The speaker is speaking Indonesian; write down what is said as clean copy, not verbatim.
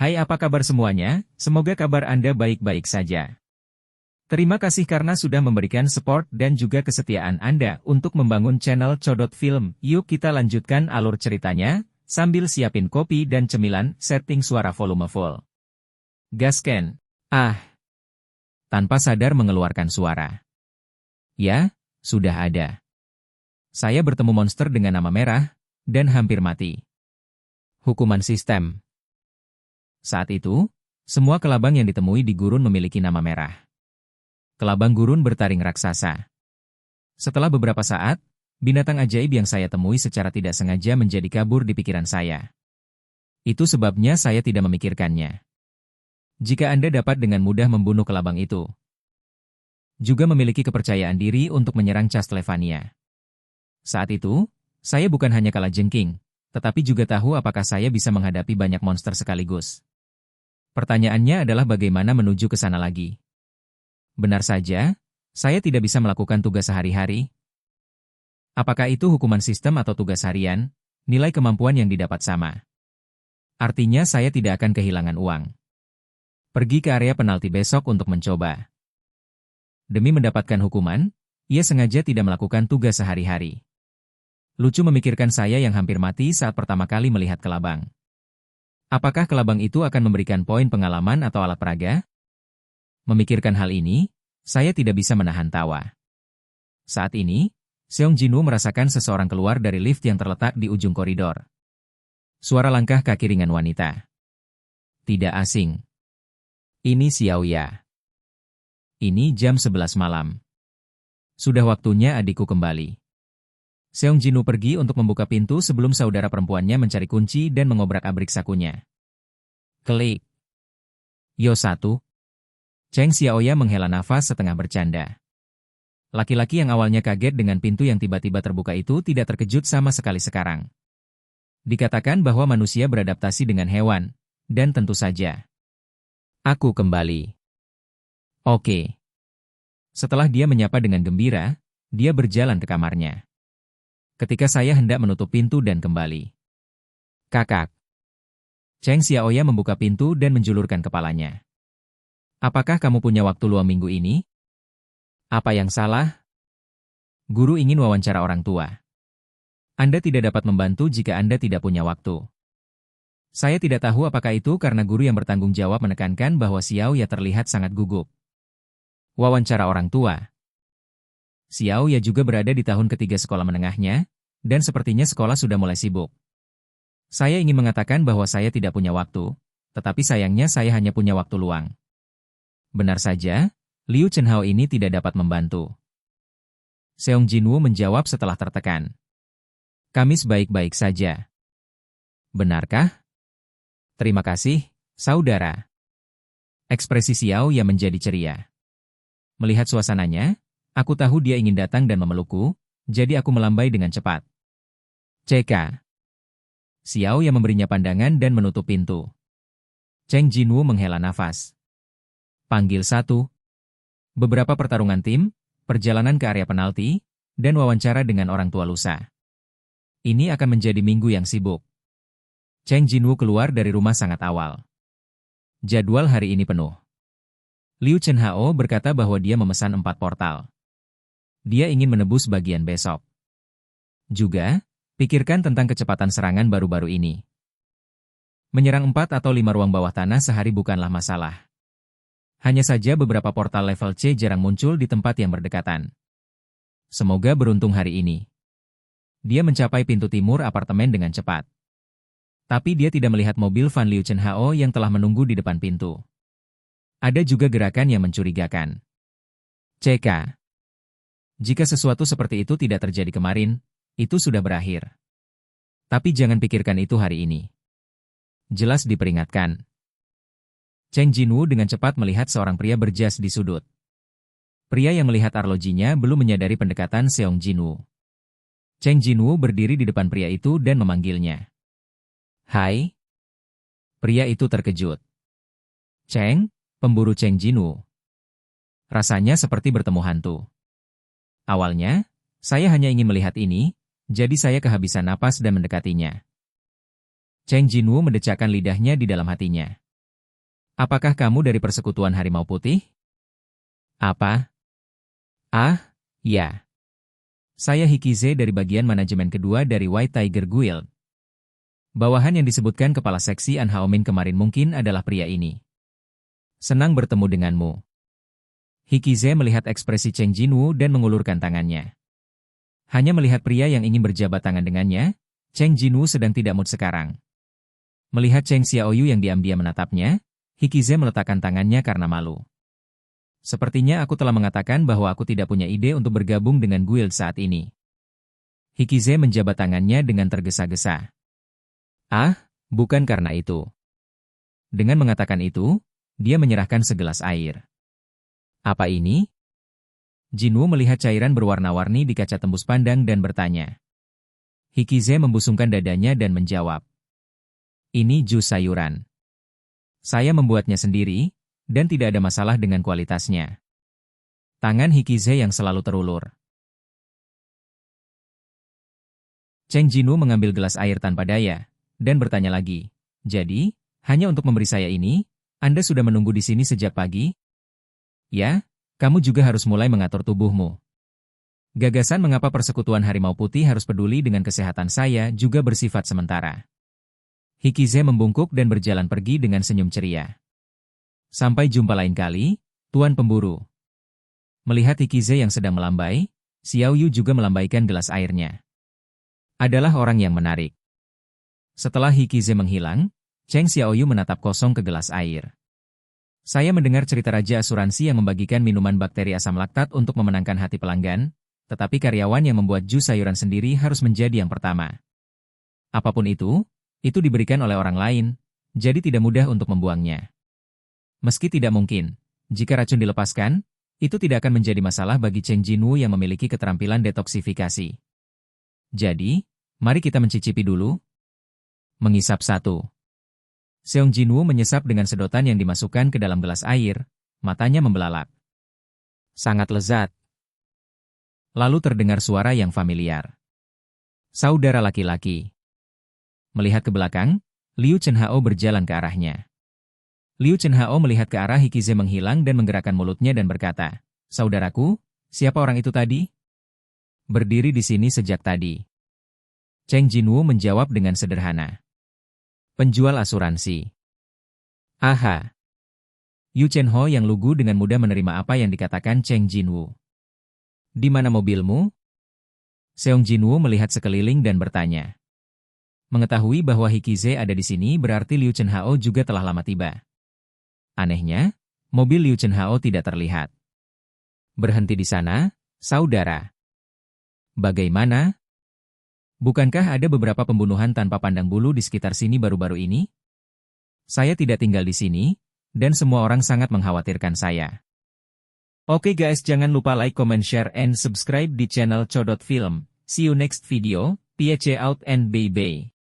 Hai, apa kabar semuanya? Semoga kabar Anda baik-baik saja. Terima kasih karena sudah memberikan support dan juga kesetiaan Anda untuk membangun channel Codot Film. Yuk kita lanjutkan alur ceritanya, sambil siapin kopi dan cemilan, setting suara volume full. Gasken. Tanpa sadar mengeluarkan suara. Ya, sudah ada. Saya bertemu monster dengan nama merah, dan hampir mati. Hukuman sistem. Saat itu, semua kelabang yang ditemui di gurun memiliki nama merah. Kelabang gurun bertaring raksasa. Setelah beberapa saat, binatang ajaib yang saya temui secara tidak sengaja menjadi kabur di pikiran saya. Itu sebabnya saya tidak memikirkannya. Jika Anda dapat dengan mudah membunuh kelabang itu, juga memiliki kepercayaan diri untuk menyerang Castlevania. Saat itu, saya bukan hanya kalah jengking, tetapi juga tahu apakah saya bisa menghadapi banyak monster sekaligus. Pertanyaannya adalah bagaimana menuju ke sana lagi. Benar saja, saya tidak bisa melakukan tugas sehari-hari. Apakah itu hukuman sistem atau tugas harian, nilai kemampuan yang didapat sama. Artinya saya tidak akan kehilangan uang. Pergi ke area penalti besok untuk mencoba. Demi mendapatkan hukuman, ia sengaja tidak melakukan tugas sehari-hari. Lucu memikirkan saya yang hampir mati saat pertama kali melihat kelabang. Apakah kelabang itu akan memberikan poin pengalaman atau alat peraga? Memikirkan hal ini, saya tidak bisa menahan tawa. Saat ini, Seong Jinwoo merasakan seseorang keluar dari lift yang terletak di ujung koridor. Suara langkah kaki ringan wanita. Tidak asing. Ini Xiaoya. Ini jam 11 malam. Sudah waktunya adikku kembali. Seong Jinwoo pergi untuk membuka pintu sebelum saudara perempuannya mencari kunci dan mengobrak-abrik sakunya. Klik. Yo 1. Cheng Xiaoya menghela nafas setengah bercanda. Laki-laki yang awalnya kaget dengan pintu yang tiba-tiba terbuka itu tidak terkejut sama sekali sekarang. Dikatakan bahwa manusia beradaptasi dengan hewan, dan tentu saja. Aku kembali. Oke. Setelah dia menyapa dengan gembira, dia berjalan ke kamarnya. Ketika saya hendak menutup pintu dan kembali. Kakak. Cheng Xiaoya membuka pintu dan menjulurkan kepalanya. Apakah kamu punya waktu luang minggu ini? Apa yang salah? Guru ingin wawancara orang tua. Anda tidak dapat membantu jika Anda tidak punya waktu. Saya tidak tahu apakah itu karena guru yang bertanggung jawab menekankan bahwa Xiaoya terlihat sangat gugup. Wawancara orang tua. Xiaoya juga berada di tahun ketiga sekolah menengahnya, dan sepertinya sekolah sudah mulai sibuk. Saya ingin mengatakan bahwa saya tidak punya waktu, tetapi sayangnya saya hanya punya waktu luang. Benar saja, Liu Chenhao ini tidak dapat membantu. Seong Jinwoo menjawab setelah tertekan. Kami baik-baik saja. Benarkah? Terima kasih, saudara. Ekspresi Xiaoya menjadi ceria. Melihat suasananya, aku tahu dia ingin datang dan memelukku, jadi aku melambai dengan cepat. CK. Xiaoya memberinya pandangan dan menutup pintu. Cheng Jinwoo menghela nafas. Panggil 1. Beberapa pertarungan tim, perjalanan ke area penalti, dan wawancara dengan orang tua lusa. Ini akan menjadi minggu yang sibuk. Cheng Jinwoo keluar dari rumah sangat awal. Jadwal hari ini penuh. Liu Chenhao berkata bahwa dia memesan 4 portal. Dia ingin menebus bagian besok. Juga, pikirkan tentang kecepatan serangan baru-baru ini. Menyerang 4 atau 5 ruang bawah tanah sehari bukanlah masalah. Hanya saja beberapa portal level C jarang muncul di tempat yang berdekatan. Semoga beruntung hari ini. Dia mencapai pintu timur apartemen dengan cepat. Tapi dia tidak melihat mobil van Liu Chenhao yang telah menunggu di depan pintu. Ada juga gerakan yang mencurigakan. CK. Jika sesuatu seperti itu tidak terjadi kemarin, itu sudah berakhir. Tapi jangan pikirkan itu hari ini. Jelas diperingatkan. Cheng Jinwoo dengan cepat melihat seorang pria berjas di sudut. Pria yang melihat arlojinya belum menyadari pendekatan Seong Jinwoo. Cheng Jinwoo berdiri di depan pria itu dan memanggilnya. Hai. Pria itu terkejut. Cheng, pemburu Cheng Jinwoo. Rasanya seperti bertemu hantu. Awalnya, saya hanya ingin melihat ini, jadi saya kehabisan napas dan mendekatinya. Cheng Jinwoo mendecakkan lidahnya di dalam hatinya. Apakah kamu dari persekutuan harimau putih? Apa? Ah, ya. Saya Hikize dari bagian manajemen kedua dari White Tiger Guild. Bawahan yang disebutkan kepala seksi An Haomin kemarin mungkin adalah pria ini. Senang bertemu denganmu. Hikize melihat ekspresi Cheng Jinwoo dan mengulurkan tangannya. Hanya melihat pria yang ingin berjabat tangan dengannya, Cheng Jinwoo sedang tidak mood sekarang. Melihat Cheng Xiaoyu yang diam-diam menatapnya, Hikize meletakkan tangannya karena malu. Sepertinya aku telah mengatakan bahwa aku tidak punya ide untuk bergabung dengan guild saat ini. Hikize menjabat tangannya dengan tergesa-gesa. Ah, bukan karena itu. Dengan mengatakan itu, dia menyerahkan segelas air. Apa ini? Jinwoo melihat cairan berwarna-warni di kaca tembus pandang dan bertanya. Hikize membusungkan dadanya dan menjawab. Ini jus sayuran. Saya membuatnya sendiri, dan tidak ada masalah dengan kualitasnya. Tangan Hikize yang selalu terulur. Cheng Jinwoo mengambil gelas air tanpa daya, dan bertanya lagi. Jadi, hanya untuk memberi saya ini, Anda sudah menunggu di sini sejak pagi? Ya, kamu juga harus mulai mengatur tubuhmu. Gagasan mengapa persekutuan harimau putih harus peduli dengan kesehatan saya juga bersifat sementara. Hikize membungkuk dan berjalan pergi dengan senyum ceria. Sampai jumpa lain kali, Tuan Pemburu. Melihat Hikize yang sedang melambai, Xiaoyu juga melambaikan gelas airnya. Adalah orang yang menarik. Setelah Hikize menghilang, Cheng Xiaoyu menatap kosong ke gelas air. Saya mendengar cerita raja asuransi yang membagikan minuman bakteri asam laktat untuk memenangkan hati pelanggan, tetapi karyawan yang membuat jus sayuran sendiri harus menjadi yang pertama. Apapun itu diberikan oleh orang lain, jadi tidak mudah untuk membuangnya. Meski tidak mungkin, jika racun dilepaskan, itu tidak akan menjadi masalah bagi Cheng Jinwoo yang memiliki keterampilan detoksifikasi. Jadi, mari kita mencicipi dulu. Mengisap satu. Seong Jinwoo menyesap dengan sedotan yang dimasukkan ke dalam gelas air, matanya membelalak. Sangat lezat. Lalu terdengar suara yang familiar. Saudara laki-laki. Melihat ke belakang, Liu Chenhao berjalan ke arahnya. Liu Chenhao melihat ke arah Hikize menghilang dan menggerakkan mulutnya dan berkata, "Saudaraku, siapa orang itu tadi?" Berdiri di sini sejak tadi. Cheng Jinwoo menjawab dengan sederhana. Penjual asuransi. Aha. Yu Chenho yang lugu dengan mudah menerima apa yang dikatakan Cheng Jinwoo. Di mana mobilmu? Seong Jinwoo melihat sekeliling dan bertanya. Mengetahui bahwa Hikize ada di sini berarti Liu Chenhao juga telah lama tiba. Anehnya, mobil Liu Chenhao tidak terlihat. Berhenti di sana, saudara. Bagaimana? Bukankah ada beberapa pembunuhan tanpa pandang bulu di sekitar sini baru-baru ini? Saya tidak tinggal di sini, dan semua orang sangat mengkhawatirkan saya. Oke guys, jangan lupa like, comment, share, and subscribe di channel Codot Film. See you next video, PHC out and bye-bye.